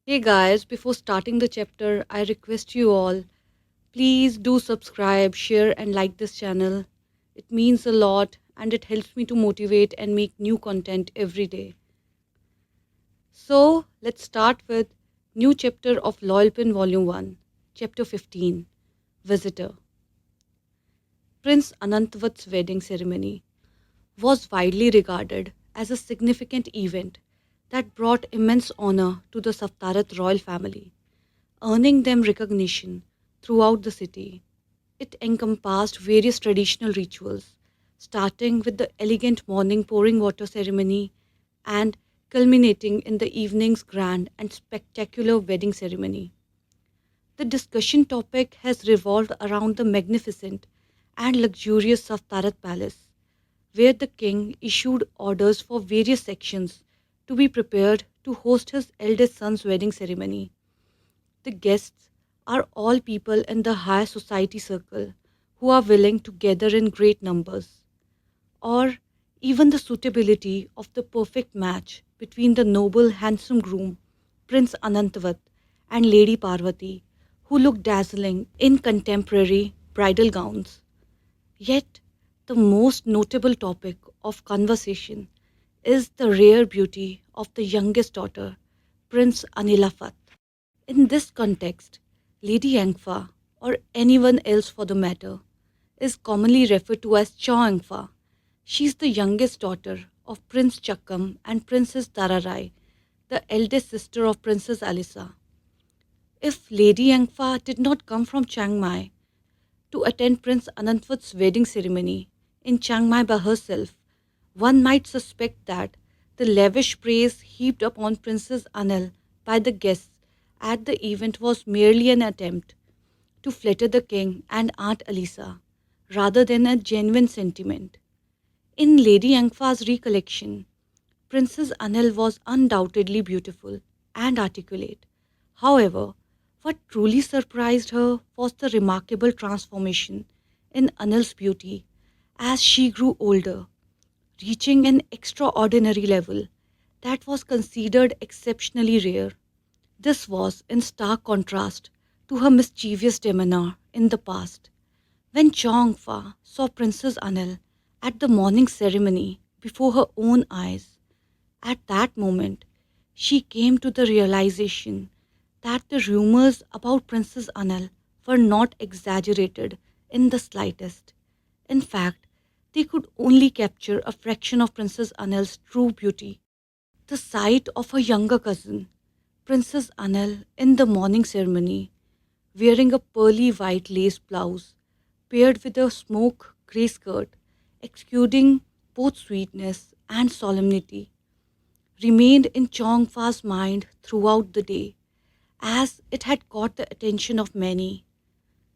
Hey guys, before starting the chapter, I request you all, please do subscribe, share, and like this channel. It means a lot and it helps me to motivate and make new content every day. So, let's start with new chapter of Loyal Pin Volume 1, Chapter 15, Visitor. Prince Anantavad's wedding ceremony was widely regarded as a significant event that brought immense honor to the Saftarat royal family, earning them recognition throughout the city. It encompassed various traditional rituals, starting with the elegant morning pouring water ceremony and culminating in the evening's grand and spectacular wedding ceremony. The discussion topic has revolved around the magnificent and luxurious Saftarat Palace, where the king issued orders for various sections to be prepared to host his eldest son's wedding ceremony. The guests are all people in the high society circle who are willing to gather in great numbers, or even the suitability of the perfect match between the noble, handsome groom, Prince Anantavad, and Lady Parvati, who look dazzling in contemporary bridal gowns. Yet, the most notable topic of conversation is the rare beauty of the youngest daughter, Prince Anilafat. In this context, Lady Eungfah, or anyone else for the matter, is commonly referred to as Chao Eungfah. She is the youngest daughter of Prince Chakkam and Princess Tararai, the eldest sister of Princess Alisa. If Lady Eungfah did not come from Chiang Mai to attend Prince Anantwad's wedding ceremony in Chiang Mai by herself, one might suspect that the lavish praise heaped upon Princess Anil by the guests at the event was merely an attempt to flatter the king and Aunt Alisa, rather than a genuine sentiment. In Lady Angfa's recollection, Princess Anil was undoubtedly beautiful and articulate. However, what truly surprised her was the remarkable transformation in Anil's beauty as she grew older, reaching an extraordinary level that was considered exceptionally rare. This was in stark contrast to her mischievous demeanor in the past. When Chong Fa saw Princess Anil at the morning ceremony before her own eyes, at that moment she came to the realization that the rumors about Princess Anil were not exaggerated in the slightest. In fact, they could only capture a fraction of Princess Anil's true beauty. The sight of her younger cousin, Princess Anil, in the morning ceremony, wearing a pearly white lace blouse paired with a smoke grey skirt, exuding both sweetness and solemnity, remained in Chong Fa's mind throughout the day, as it had caught the attention of many.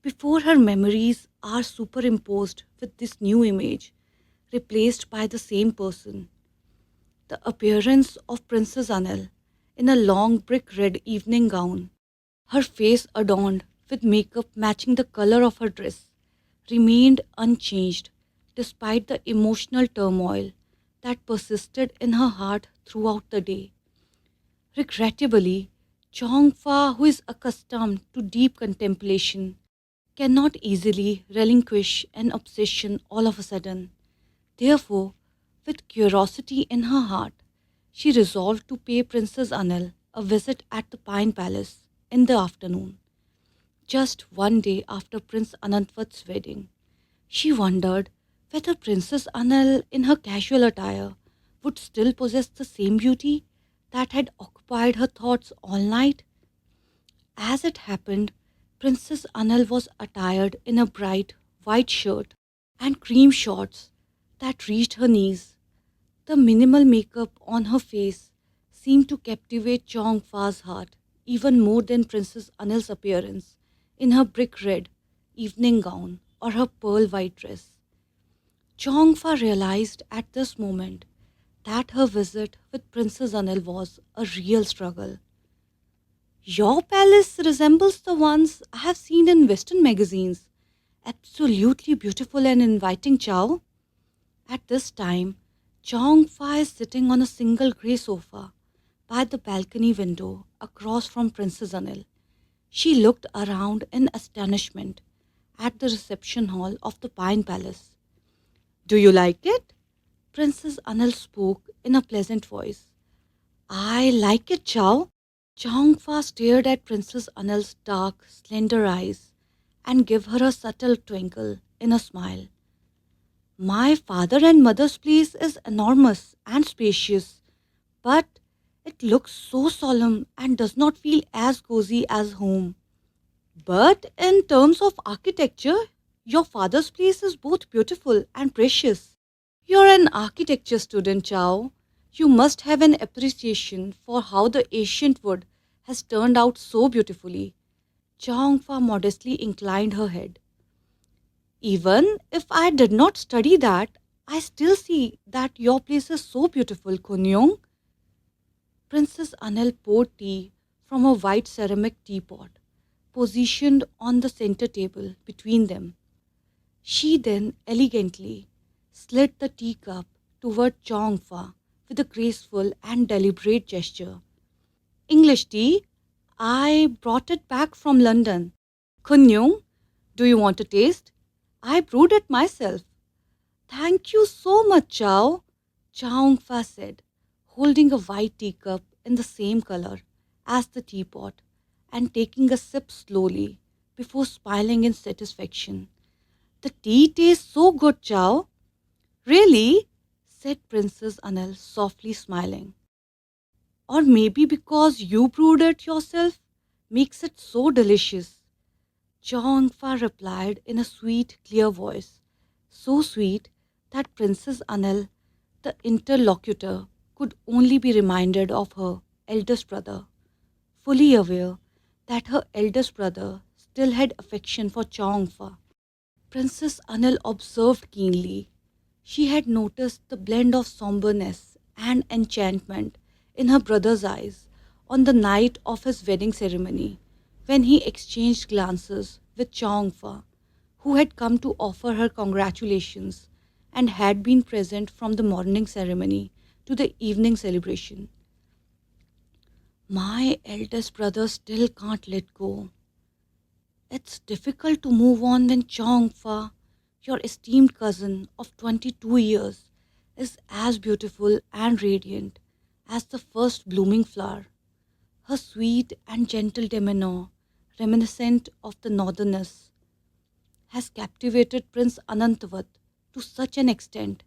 Before her memories are superimposed with this new image, replaced by the same person, the appearance of Princess Anil in a long brick red evening gown, her face adorned with makeup matching the color of her dress, remained unchanged despite the emotional turmoil that persisted in her heart throughout the day. Regrettably, Chong Fa, who is accustomed to deep contemplation, cannot easily relinquish an obsession all of a sudden. Therefore, with curiosity in her heart, she resolved to pay Princess Anil a visit at the Pine Palace in the afternoon, just one day after Prince Anantwad's wedding. She wondered whether Princess Anil, in her casual attire, would still possess the same beauty that had occupied her thoughts all night. As it happened, Princess Anil was attired in a bright white shirt and cream shorts that reached her knees. The minimal makeup on her face seemed to captivate Chong Fa's heart even more than Princess Anil's appearance in her brick red evening gown or her pearl white dress. Chong Fa realized at this moment that her visit with Princess Anil was a real struggle. Your palace resembles the ones I have seen in Western magazines. Absolutely beautiful and inviting, Chow. At this time, Chong Fa is sitting on a single grey sofa by the balcony window across from Princess Anil. She looked around in astonishment at the reception hall of the Pine Palace. Do you like it? Princess Anil spoke in a pleasant voice. I like it, Chao. Chao Eungfah stared at Princess Anil's dark, slender eyes and gave her a subtle twinkle in a smile. My father and mother's place is enormous and spacious, but it looks so solemn and does not feel as cozy as home. But in terms of architecture, your father's place is both beautiful and precious. You're an architecture student, Chao. You must have an appreciation for how the ancient wood has turned out so beautifully. Chao Eungfah modestly inclined her head. Even if I did not study that, I still see that your place is so beautiful, Kunyong. Princess Anil poured tea from a white ceramic teapot, positioned on the center table between them. She then elegantly slid the teacup toward Chao Eungfah with a graceful and deliberate gesture. English tea? I brought it back from London. Kunyong, do you want a taste? I brewed it myself. Thank you so much, Chao, Chao Eungfah said, holding a white teacup in the same color as the teapot and taking a sip slowly before smiling in satisfaction. The tea tastes so good, Chao. Really? Said Princess Anil, softly smiling. Or maybe because you brewed it yourself makes it so delicious. Chao Eungfah replied in a sweet, clear voice, so sweet that Princess Anil, the interlocutor, could only be reminded of her eldest brother, fully aware that her eldest brother still had affection for Chao Eungfah. Princess Anil observed keenly. She had noticed the blend of somberness and enchantment in her brother's eyes on the night of his wedding ceremony when he exchanged glances with Chao Eungfah, who had come to offer her congratulations and had been present from the morning ceremony to the evening celebration. My eldest brother still can't let go. It's difficult to move on when Chao Eungfah, your esteemed cousin of 22 years, is as beautiful and radiant as the first blooming flower. Her sweet and gentle demeanor, reminiscent of the northerners, has captivated Prince Anantavad to such an extent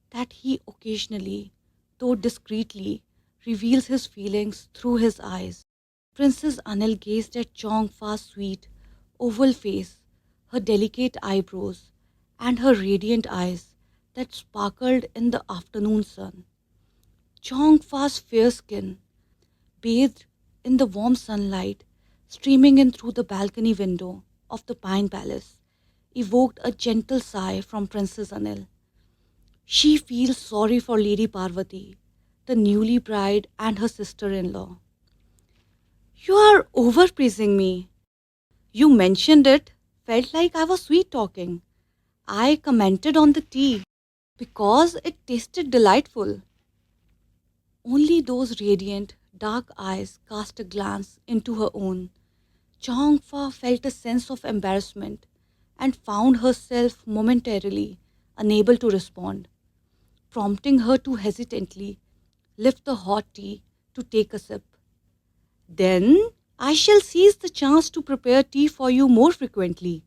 that he occasionally, though discreetly, reveals his feelings through his eyes. Princess Anil gazed at Chao Eungfah's sweet, oval face, her delicate eyebrows, and her radiant eyes that sparkled in the afternoon sun. Chao Eungfah's fair skin, bathed in the warm sunlight streaming in through the balcony window of the Pine Palace, evoked a gentle sigh from Princess Anil. She feels sorry for Lady Parvati, the newly bride, and her sister-in-law. You are overpraising me. You mentioned it, felt like I was sweet talking. I commented on the tea because it tasted delightful. Only those radiant, dark eyes cast a glance into her own. Chao Eungfah felt a sense of embarrassment and found herself momentarily unable to respond, prompting her to hesitantly lift the hot tea to take a sip. Then I shall seize the chance to prepare tea for you more frequently,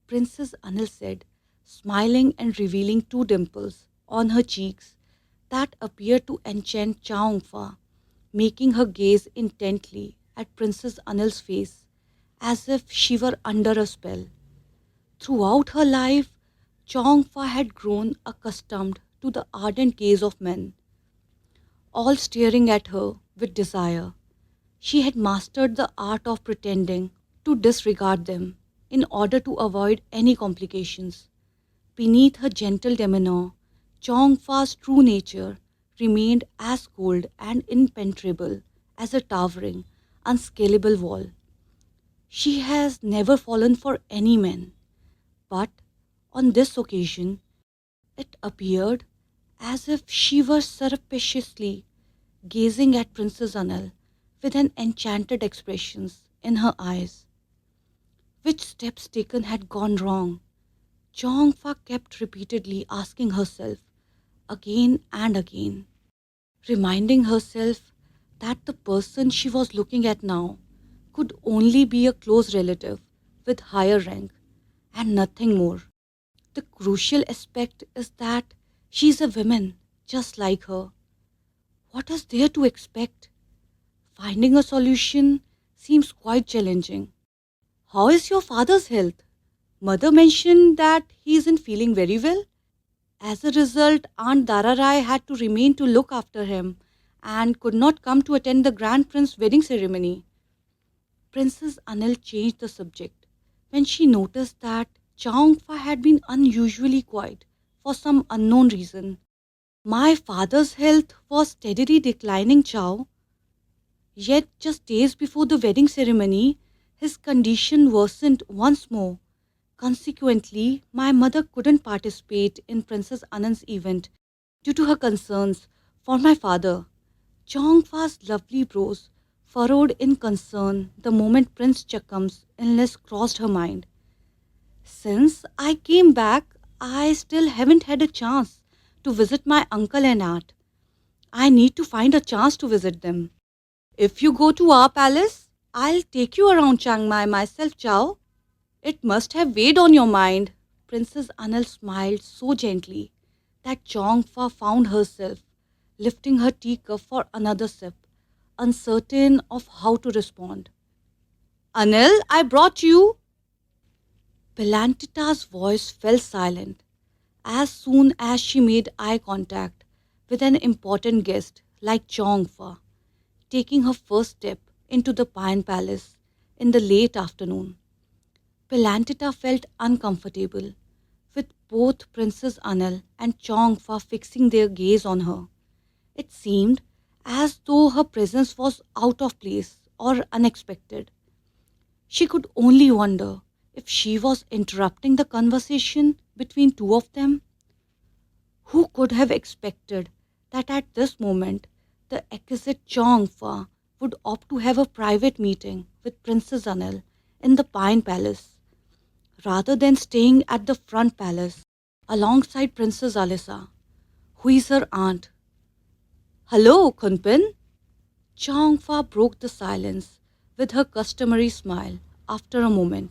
Princess Anil said, smiling and revealing two dimples on her cheeks that appeared to enchant Chao Eungfah, making her gaze intently at Princess Anil's face as if she were under a spell. Throughout her life, Chao Eungfah had grown accustomed to the ardent gaze of men, all staring at her with desire. She had mastered the art of pretending to disregard them in order to avoid any complications. Beneath her gentle demeanor, Chao Eungfah's true nature remained as cold and impenetrable as a towering, unscalable wall. She has never fallen for any man, but on this occasion it appeared as if she were surreptitiously gazing at Princess Anil with an enchanted expression in her eyes. Which steps taken had gone wrong? Chao Eungfah kept repeatedly asking herself again and again, reminding herself that the person she was looking at now could only be a close relative with higher rank and nothing more. The crucial aspect is that she is a woman just like her. What is there to expect? Finding a solution seems quite challenging. How is your father's health? Mother mentioned that he isn't feeling very well. As a result, Aunt Dararai had to remain to look after him and could not come to attend the Grand Prince's wedding ceremony. Princess Anil changed the subject when she noticed that Chao Eungfah had been unusually quiet for some unknown reason. My father's health was steadily declining, Chao. Yet, just days before the wedding ceremony, his condition worsened once more. Consequently, my mother couldn't participate in Princess Anand's event due to her concerns for my father. Chongfa's lovely brows furrowed in concern the moment Prince Chakam's illness crossed her mind. Since I came back, I still haven't had a chance to visit my uncle and aunt. I need to find a chance to visit them. If you go to our palace, I'll take you around Chiang Mai myself, Chao. It must have weighed on your mind. Princess Anil smiled so gently that Chongfa found herself lifting her teacup for another sip, uncertain of how to respond. Anil, I brought you. Pelantita's voice fell silent as soon as she made eye contact with an important guest like Chongfa, taking her first step into the Pine Palace in the late afternoon. Pelantita felt uncomfortable, with both Princess Anil and Chongfa fixing their gaze on her. It seemed as though her presence was out of place or unexpected. She could only wonder if she was interrupting the conversation between two of them. Who could have expected that at this moment the exquisite Chongfa would opt to have a private meeting with Princess Anil in the Pine Palace, rather than staying at the front palace alongside Princess Alisa, who is her aunt. Hello, Kunpin. Chongfa broke the silence with her customary smile after a moment.